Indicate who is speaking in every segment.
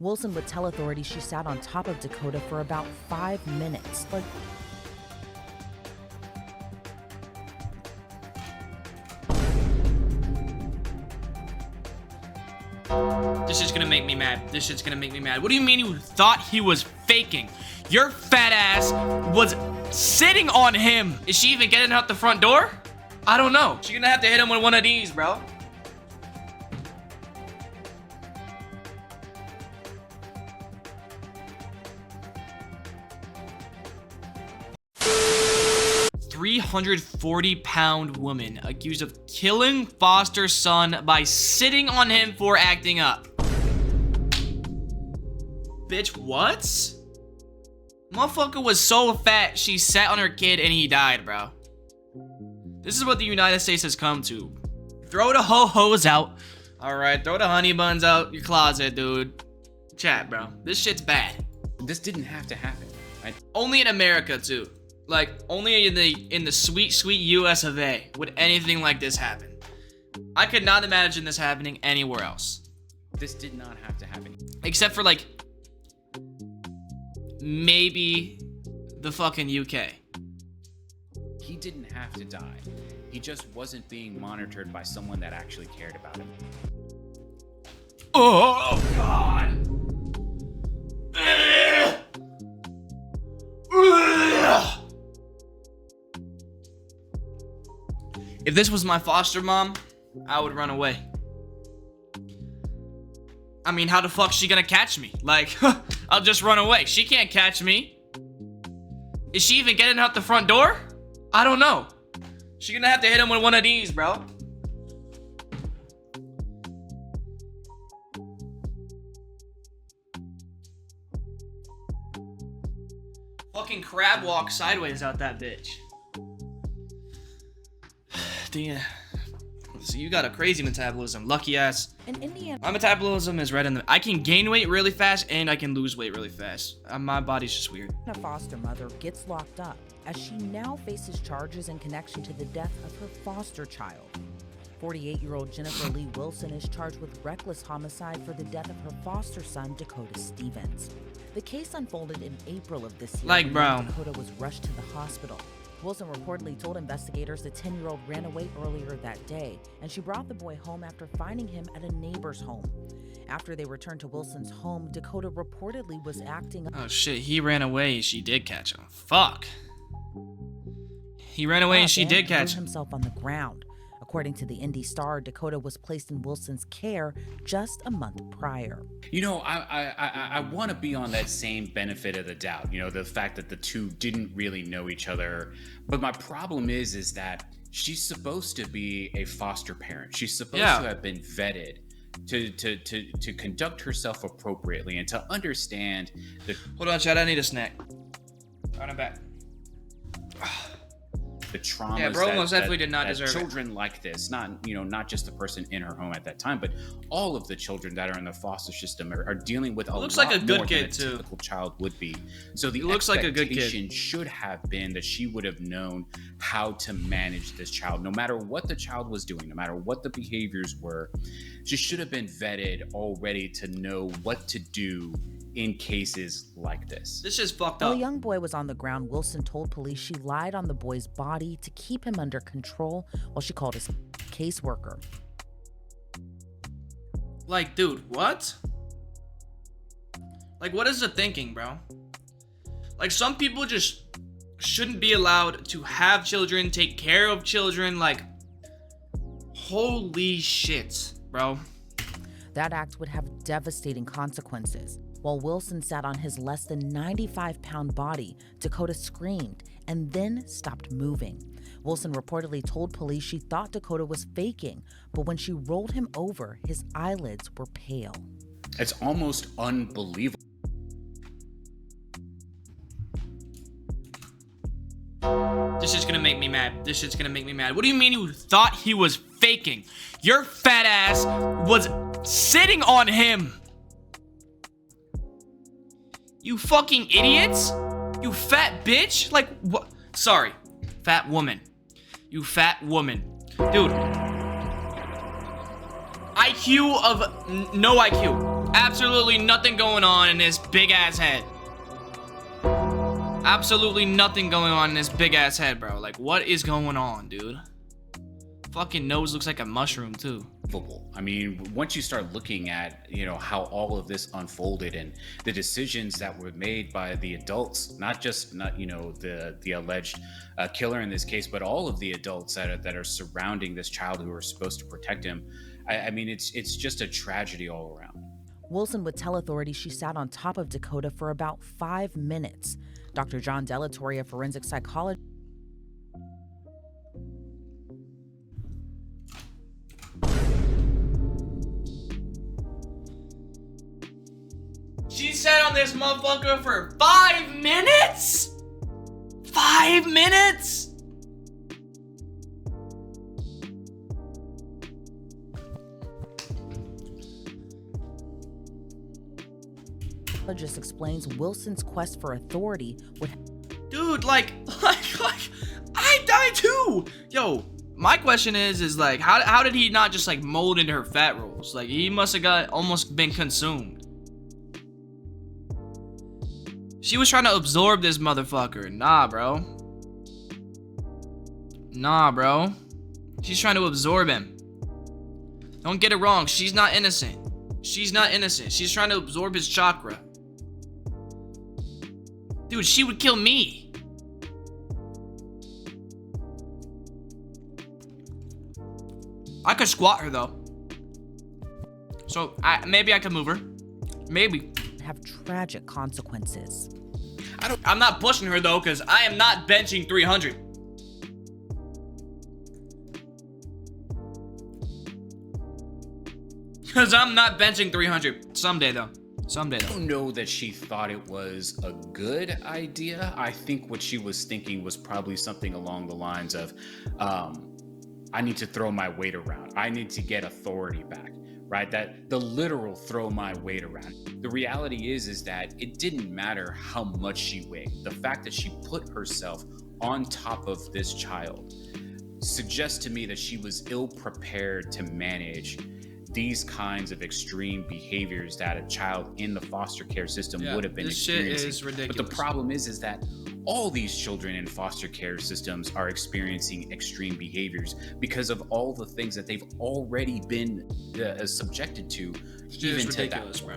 Speaker 1: Wilson would tell authorities she sat on top of Dakota for about 5 minutes. Like,
Speaker 2: this shit's gonna make me mad. This shit's gonna make me mad. What do you mean you thought he was faking? Your fat ass was sitting on him. Is she even getting out the front door? I don't know. She's gonna have to hit him with one of these, bro. £340 woman accused of killing foster son by sitting on him for acting up. Bitch, what? Motherfucker was so fat she sat on her kid and he died, bro. This is what the United States has come to. Throw the ho-hos out. Alright, throw the honey buns out your closet, dude. Chat, bro. This shit's bad.
Speaker 3: This didn't have to happen, right?
Speaker 2: Only in America, too. Like, only in the sweet, sweet US of A would anything like this happen. I could not imagine this happening anywhere else.
Speaker 3: This did not have to happen.
Speaker 2: Except for, like, maybe the fucking UK.
Speaker 3: He didn't have to die. He just wasn't being monitored by someone that actually cared about him.
Speaker 2: Oh, God. If this was my foster mom, I would run away. I mean, how the fuck's she gonna catch me? Like, I'll just run away. She can't catch me. Is she even getting out the front door? I don't know. She's gonna have to hit him with one of these, bro. Fucking crab walk sideways out that bitch. Damn. So you got a crazy metabolism, lucky ass.
Speaker 1: in Indiana,
Speaker 2: My metabolism is right in the. I can gain weight really fast and I can lose weight really fast. My body's just weird.
Speaker 1: a foster mother gets locked up as she now faces charges in connection to the death of her foster child. 48-year-old Jennifer Lee Wilson is charged with reckless homicide for the death of her foster son, Dakota Stevens. The case unfolded in April of this year.
Speaker 2: Like,
Speaker 1: when
Speaker 2: bro.
Speaker 1: Dakota was rushed to the hospital. Wilson reportedly told investigators the 10-year-old ran away earlier that day, and she brought the boy home after finding him at a neighbor's home. After they returned to Wilson's home, Dakota reportedly was acting up.
Speaker 2: Oh shit, he ran away and she did catch him. Fuck. He ran away and she did catch him.
Speaker 1: himself on the ground. According to the Indy Star, Dakota was placed in Wilson's care just a month prior.
Speaker 3: You know, I want to be on that same benefit of the doubt. You know, the fact that the two didn't really know each other. But my problem is that she's supposed to be a foster parent. She's supposed to have been vetted to conduct herself appropriately and to understand the.
Speaker 2: Hold on, Chad. I need a snack. Alright, I'm back.
Speaker 3: The traumas
Speaker 2: Yeah, bro most definitely did not deserve it.
Speaker 3: Children like this, not just the person in her home at that time, but all of the children that are in the foster system are dealing with a lot
Speaker 2: Looks like a good
Speaker 3: more
Speaker 2: kid,
Speaker 3: than a
Speaker 2: too.
Speaker 3: typical child would be. So the
Speaker 2: Looks like a good kid.
Speaker 3: expectation should have been that she would have known how to manage this child, no matter what the child was doing, no matter what the behaviors were. She should have been vetted already to know what to do in cases like this.
Speaker 2: This is fucked
Speaker 1: While
Speaker 2: up.
Speaker 1: the young boy was on the ground, Wilson told police she lied on the boy's body to keep him under control while she called his caseworker.
Speaker 2: Like, dude, what? Like, what is the thinking, bro? Like, some people just shouldn't be allowed to have children, take care of children. Like, holy shit, bro.
Speaker 1: That act would have devastating consequences. While Wilson sat on his less than 95-pound body, Dakota screamed and then stopped moving. Wilson reportedly told police she thought Dakota was faking, but when she rolled him over, his eyelids were pale.
Speaker 3: It's almost unbelievable.
Speaker 2: This shit's gonna make me mad. This shit's gonna make me mad. What do you mean you thought he was faking? Your fat ass was sitting on him. You fucking idiots. You fat bitch. Like, what? Sorry. Fat woman. You fat woman. Dude. IQ of no IQ. Absolutely nothing going on in this big ass head. Absolutely nothing going on in this big ass head, bro. Like, what is going on, dude? Fucking nose looks like a mushroom, too.
Speaker 3: I mean, once you start looking at, how all of this unfolded and the decisions that were made by the adults, not the alleged killer in this case, but all of the adults that are surrounding this child who are supposed to protect him. I mean, it's just a tragedy all around.
Speaker 1: Wilson would tell authorities she sat on top of Dakota for about 5 minutes. Dr. John Delatorre, a forensic psychologist,
Speaker 2: She sat on this motherfucker for 5 minutes? 5 minutes?
Speaker 1: just explains Wilson's quest for authority would...
Speaker 2: Dude, like, I died too! Yo, my question is like, how did he not just, like, mold into her fat rolls? Like, he must have almost been consumed. She was trying to absorb this motherfucker. Nah, bro. Nah, bro. She's trying to absorb him. Don't get it wrong. She's not innocent. She's not innocent. She's trying to absorb his chakra. Dude, she would kill me. I could squat her, though. So, maybe I could move her. Maybe.
Speaker 1: Have tragic consequences.
Speaker 2: I'm not pushing her, though, because I am not benching 300. Because I'm not benching 300. Someday, though. Someday, though.
Speaker 3: I don't know that she thought it was a good idea. I think what she was thinking was probably something along the lines of, I need to throw my weight around. I need to get authority back, right? That the literal throw my weight around. The reality is that it didn't matter how much she weighed. The fact that she put herself on top of this child suggests to me that she was ill prepared to manage these kinds of extreme behaviors that a child in the foster care system would have been experiencing.
Speaker 2: Shit is ridiculous.
Speaker 3: But the problem is that all these children in foster care systems are experiencing extreme behaviors because of all the things that they've already been subjected to.
Speaker 2: Even to that, bro.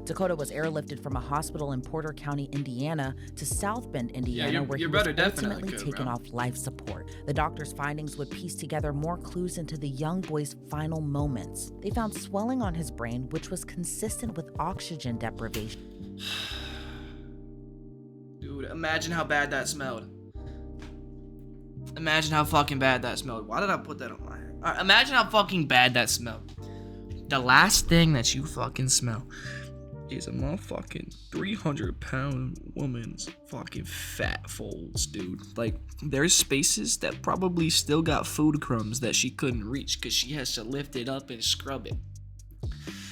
Speaker 1: Dakota was airlifted from a hospital in Porter County, Indiana, to South Bend, Indiana, where he was ultimately taken off life support. The doctor's findings would piece together more clues into the young boy's final moments. They found swelling on his brain, which was consistent with oxygen deprivation.
Speaker 2: Dude, imagine how bad that smelled. Imagine how fucking bad that smelled. Why did I put that on my hair? Imagine how fucking bad that smelled. The last thing that you fucking smell is a motherfucking 300-pound woman's fucking fat folds, dude. Like, there's spaces that probably still got food crumbs that she couldn't reach because she has to lift it up and scrub it.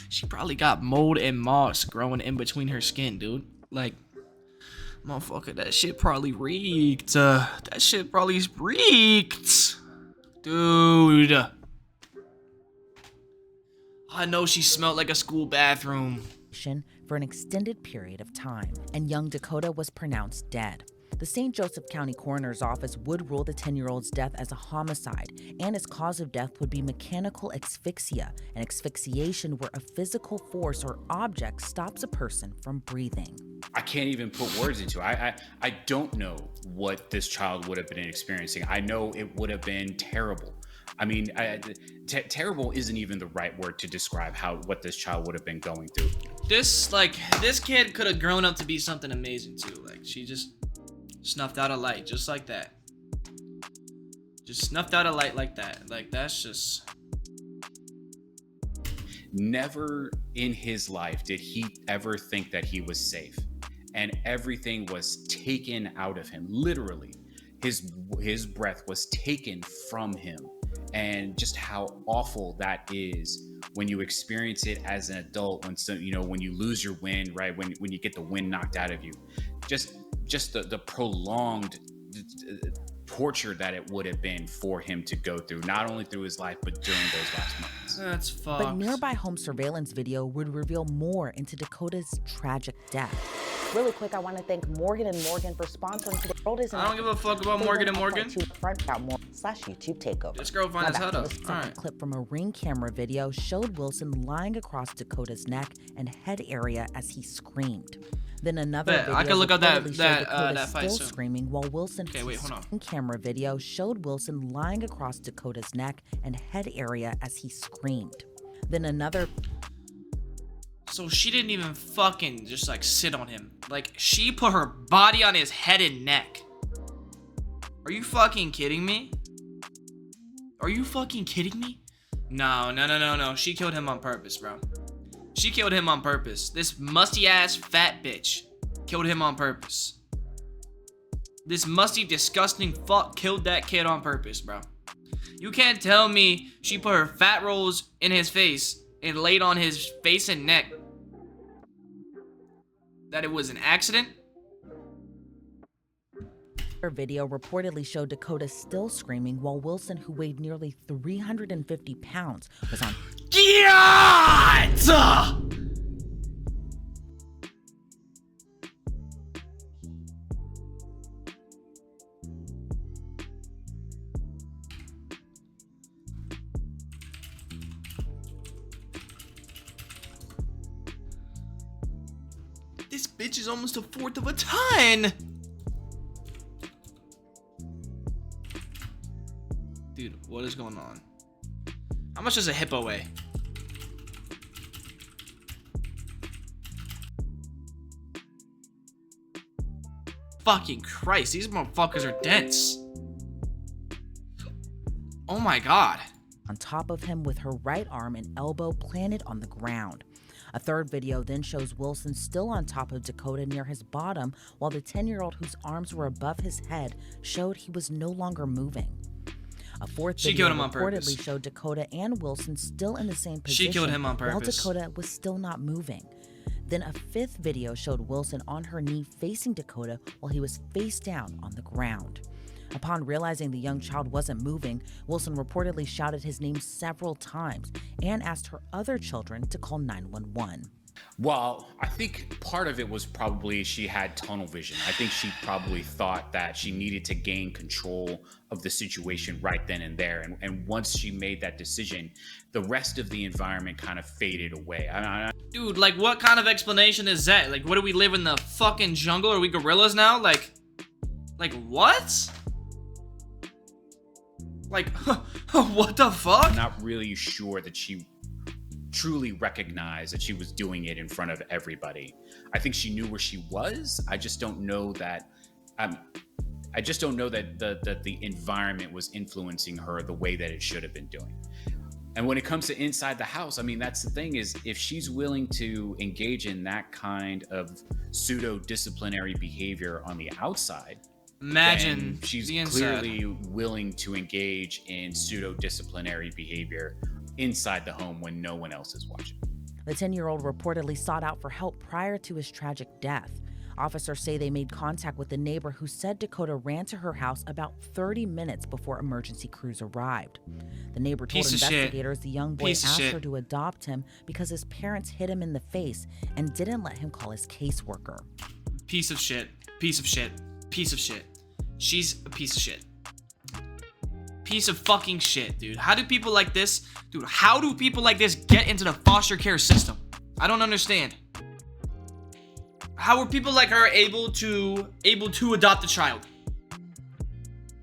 Speaker 2: She probably got mold and moss growing in between her skin, dude. Like, motherfucker, that shit probably reeked. That shit probably reeked. Dude. I know she smelled like a school bathroom.
Speaker 1: For an extended period of time, and young Dakota was pronounced dead. The St. Joseph County Coroner's Office would rule the 10-year-old's death as a homicide, and its cause of death would be mechanical asphyxia, an asphyxiation where a physical force or object stops a person from breathing.
Speaker 3: I can't even put words into it. I don't know what this child would have been experiencing. I know it would have been terrible. I mean, terrible isn't even the right word to describe what this child would have been going through.
Speaker 2: This kid could have grown up to be something amazing too. Like, she just snuffed out a light just like that. Just snuffed out a light like that. Like, that's just...
Speaker 3: Never in his life did he ever think that he was safe. And everything was taken out of him. Literally, his breath was taken from him. And just how awful that is when you experience it as an adult, when you lose your wind, right? When you get the wind knocked out of you, just the prolonged torture that it would have been for him to go through, not only through his life, but during those last months.
Speaker 2: That's fucked.
Speaker 1: But nearby home surveillance video would reveal more into Dakota's tragic death.
Speaker 4: Really quick, I want to thank Morgan & Morgan for sponsoring The World Isn't.
Speaker 2: I don't give a fuck about Morgan & Morgan.
Speaker 4: /YouTube takeover.
Speaker 2: This girl find his head up.
Speaker 1: All right. A clip from a Ring camera video showed Wilson lying across Dakota's neck and head area as he screamed. Then another video
Speaker 2: I can look up that
Speaker 1: Dakota
Speaker 2: fight
Speaker 1: still
Speaker 2: soon.
Speaker 1: screaming while Wilson.
Speaker 2: Okay, wait, hold on.
Speaker 1: Camera video showed Wilson lying across Dakota's neck and head area as he screamed. Then another.
Speaker 2: So she didn't even fucking just like sit on him. Like she put her body on his head and neck. Are you fucking kidding me? Are you fucking kidding me? No. She killed him on purpose, bro. She killed him on purpose. This musty ass fat bitch killed him on purpose. This musty, disgusting fuck killed that kid on purpose, bro. You can't tell me she put her fat rolls in his face and laid on his face and neck that it was an accident.
Speaker 1: Her video reportedly showed Dakota still screaming while Wilson, who weighed nearly 350 pounds, was on.
Speaker 2: This bitch is almost a fourth of a ton. Dude, what is going on? How much does a hippo weigh? Fucking Christ, these motherfuckers are dense. Oh my god.
Speaker 1: On top of him with her right arm and elbow planted on the ground. A third video then shows Wilson still on top of Dakota near his bottom, while the 10-year-old whose arms were above his head showed he was no longer moving. A fourth video reportedly showed Dakota and Wilson still in the same position.
Speaker 2: She killed him on purpose.
Speaker 1: While Dakota was still not moving. Then a fifth video showed Wilson on her knee facing Dakota while he was face down on the ground. Upon realizing the young child wasn't moving, Wilson reportedly shouted his name several times and asked her other children to call 911.
Speaker 3: Well, I think part of it was probably she had tunnel vision. I think she probably thought that she needed to gain control of the situation right then and there. And once she made that decision, the rest of the environment kind of faded away.
Speaker 2: Dude, like what kind of explanation is that? Like, what do we live in the fucking jungle? Are we gorillas now? Like what? Like, what the fuck?
Speaker 3: I'm not really sure that she truly recognized that she was doing it in front of everybody. I think she knew where she was. I just don't know that. I just don't know that the environment was influencing her the way that it should have been doing. And when it comes to inside the house, I mean, that's the thing is if she's willing to engage in that kind of pseudo disciplinary behavior on the outside.
Speaker 2: Imagine
Speaker 3: she's clearly willing to engage in pseudo-disciplinary behavior inside the home when no one else is watching.
Speaker 1: The 10-year-old reportedly sought out for help prior to his tragic death. Officers say they made contact with the neighbor who said Dakota ran to her house about 30 minutes before emergency crews arrived. The neighbor told investigators the young boy asked her to adopt him because his parents hit him in the face and didn't let him call his caseworker.
Speaker 2: Piece of shit. Piece of shit. Piece of shit. She's a piece of shit. Piece of fucking shit, dude. How do people like this, dude, how do people like this get into the foster care system? I don't understand. How are people like her able to adopt a child?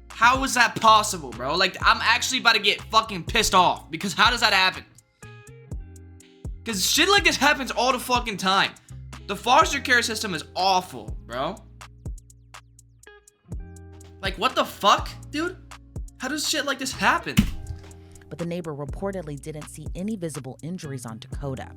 Speaker 2: How is that possible, bro? Like, I'm actually about to get fucking pissed off because how does that happen? Because shit like this happens all the fucking time. The foster care system is awful, bro. Like, what the fuck, dude? How does shit like this happen?
Speaker 1: But the neighbor reportedly didn't see any visible injuries on Dakota.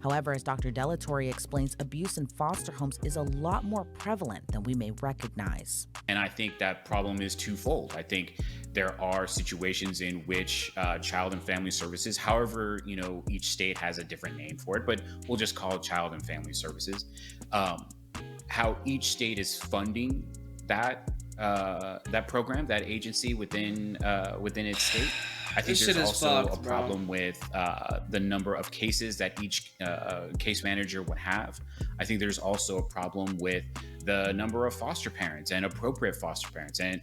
Speaker 1: However, as Dr. Delatorre explains, abuse in foster homes is a lot more prevalent than we may recognize.
Speaker 3: And I think that problem is twofold. I think there are situations in which Child and Family Services, however, you know, each state has a different name for it, but we'll just call it Child and Family Services. How each state is funding that that program, that agency within its state. I think
Speaker 2: This
Speaker 3: there's
Speaker 2: shit is
Speaker 3: also
Speaker 2: fucked,
Speaker 3: a problem with the number of cases that each case manager would have. I think there's also a problem with the number of foster parents and appropriate foster parents. And,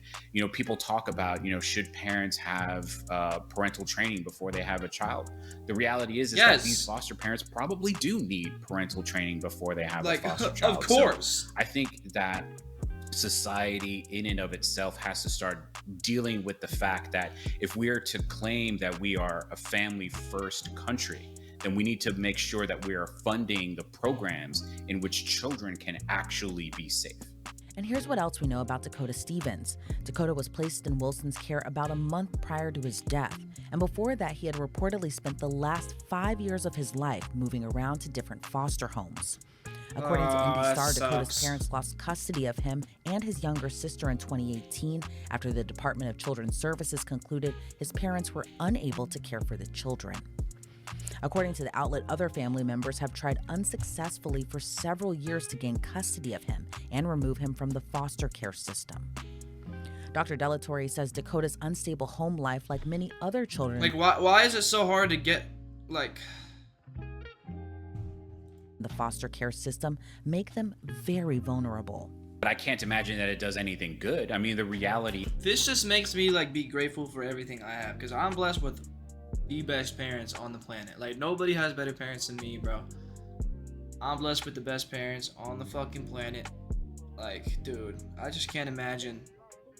Speaker 3: people talk about, should parents have parental training before they have a child? The reality is
Speaker 2: Yes.
Speaker 3: that these foster parents probably do need parental training before they have
Speaker 2: Like,
Speaker 3: a foster child.
Speaker 2: of course.
Speaker 3: So I think that society in and of itself has to start dealing with the fact that if we are to claim that we are a family first country, then we need to make sure that we are funding the programs in which children can actually be safe.
Speaker 1: And here's what else we know about Dakota Stevens. Dakota was placed in Wilson's care about a month prior to his death. And before that, he had reportedly spent the last 5 years of his life moving around to different foster homes. According to Indy Star, Dakota's parents lost custody of him and his younger sister in 2018 after the Department of Children's Services concluded his parents were unable to care for the children. According to the outlet, other family members have tried unsuccessfully for several years to gain custody of him and remove him from the foster care system. Dr. Delatorre says Dakota's unstable home life, like many other children,
Speaker 2: Like, why is it so hard to get, like...
Speaker 1: the foster care system, make them very vulnerable.
Speaker 3: But I can't imagine that it does anything good. I mean, the reality...
Speaker 2: This just makes me, like, be grateful for everything I have. Because I'm blessed with the best parents on the planet. Like, nobody has better parents than me, bro. I'm blessed with the best parents on the fucking planet. Like, dude, I just can't imagine.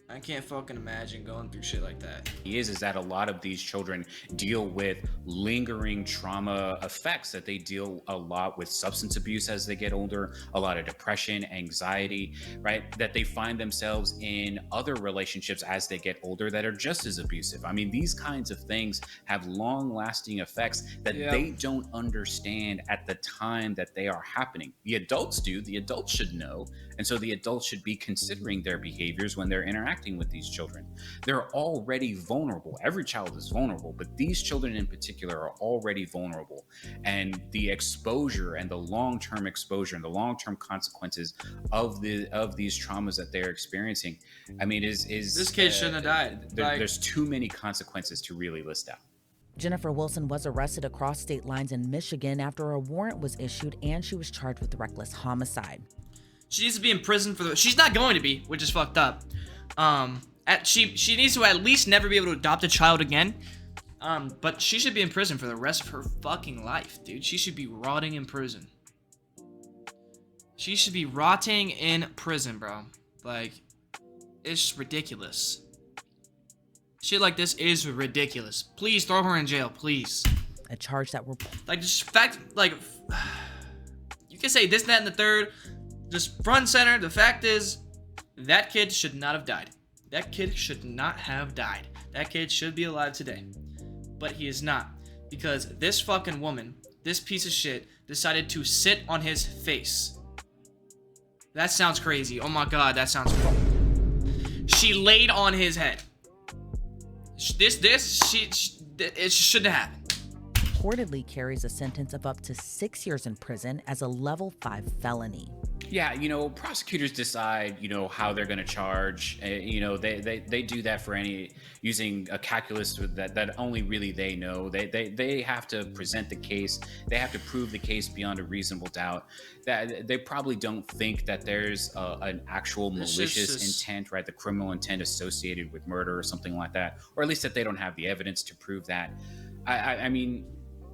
Speaker 2: I can't fucking imagine going through shit like that.
Speaker 3: Is that a lot of these children deal with lingering trauma effects, that they deal a lot with substance abuse as they get older, a lot of depression, anxiety, right? That they find themselves in other relationships as they get older that are just as abusive. I mean, these kinds of things have long-lasting effects that they don't understand at the time that they are happening. The adults do. The adults should know. And so the adults should be considering their behaviors when they're interacting with these children. They're already vulnerable. Every child is vulnerable, but these children in particular are already vulnerable. And the exposure and the long-term exposure and the long-term consequences of these traumas that they're experiencing, I mean, is
Speaker 2: this kid shouldn't have died.
Speaker 3: There's too many consequences to really list out.
Speaker 1: Jennifer Wilson was arrested across state lines in Michigan after a warrant was issued and she was charged with reckless homicide.
Speaker 2: She needs to be in prison for she's not going to be, which is fucked up. She needs to at least never be able to adopt a child again. But she should be in prison for the rest of her fucking life, dude. She should be rotting in prison. She should be rotting in prison, bro. Like, it's just ridiculous. Shit like this is ridiculous. Please throw her in jail, please.
Speaker 1: A charge that were
Speaker 2: like, just fact, like, you can say this, that, and the third. Just front and center, the fact is, that kid should not have died. That kid should not have died. That kid should be alive today. But he is not. Because this fucking woman, this piece of shit, decided to sit on his face. That sounds crazy. Oh my god, that sounds She laid on his head. It shouldn't have happened.
Speaker 1: reportedly carries a sentence of up to 6 years in prison as a level 5 felony.
Speaker 3: Yeah, prosecutors decide, how they're going to charge. They do that for using a calculus that only really they know. They have to present the case. They have to prove the case beyond a reasonable doubt. That they probably don't think that there's an actual malicious intent, right? The criminal intent associated with murder or something like that, or at least that they don't have the evidence to prove that. I mean,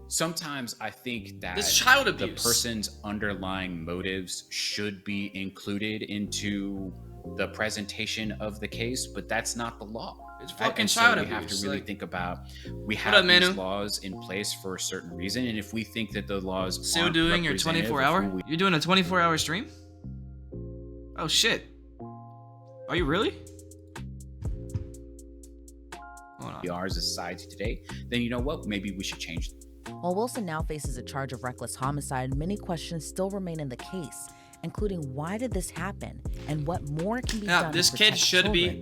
Speaker 3: sometimes I think that
Speaker 2: this child abuse,
Speaker 3: the person's underlying motives should be included into the presentation of the case, but that's not the law.
Speaker 2: It's fucking child abuse.
Speaker 3: We have to really think about, we have these laws in place for a certain reason, and if we think that the laws
Speaker 2: still doing your 24-hour? You're doing a 24-hour stream? Oh shit. Are you really?
Speaker 3: We are as a society today, then you know what? Maybe we should change them.
Speaker 1: While Wilson now faces a charge of reckless homicide, many questions still remain in the case, including why did this happen and what more can be done.
Speaker 2: This kid should be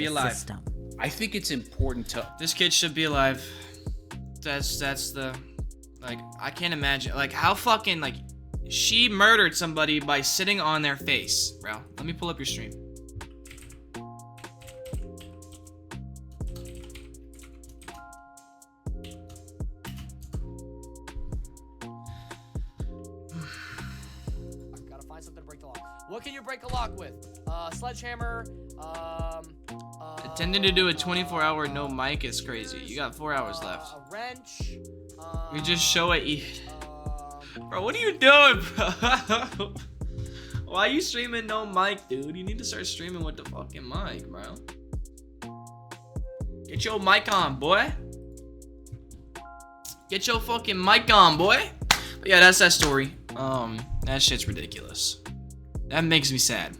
Speaker 2: alive.
Speaker 1: System.
Speaker 3: I think it's important to.
Speaker 2: This kid should be alive. That's the, like, I can't imagine, like, how fucking, like, she murdered somebody by sitting on their face, bro. Let me pull up your stream.
Speaker 5: find something to break the lock. What can you break a lock with? Sledgehammer.
Speaker 2: Intending to do a 24-hour no mic is crazy. You got 4 hours left.
Speaker 5: A wrench.
Speaker 2: You just show it. Bro, what are you doing, bro? Why are you streaming no mic, dude? You need to start streaming with the fucking mic, bro. Get your mic on, boy. Get your fucking mic on, boy. But yeah, that's that story. That shit's ridiculous. That makes me sad.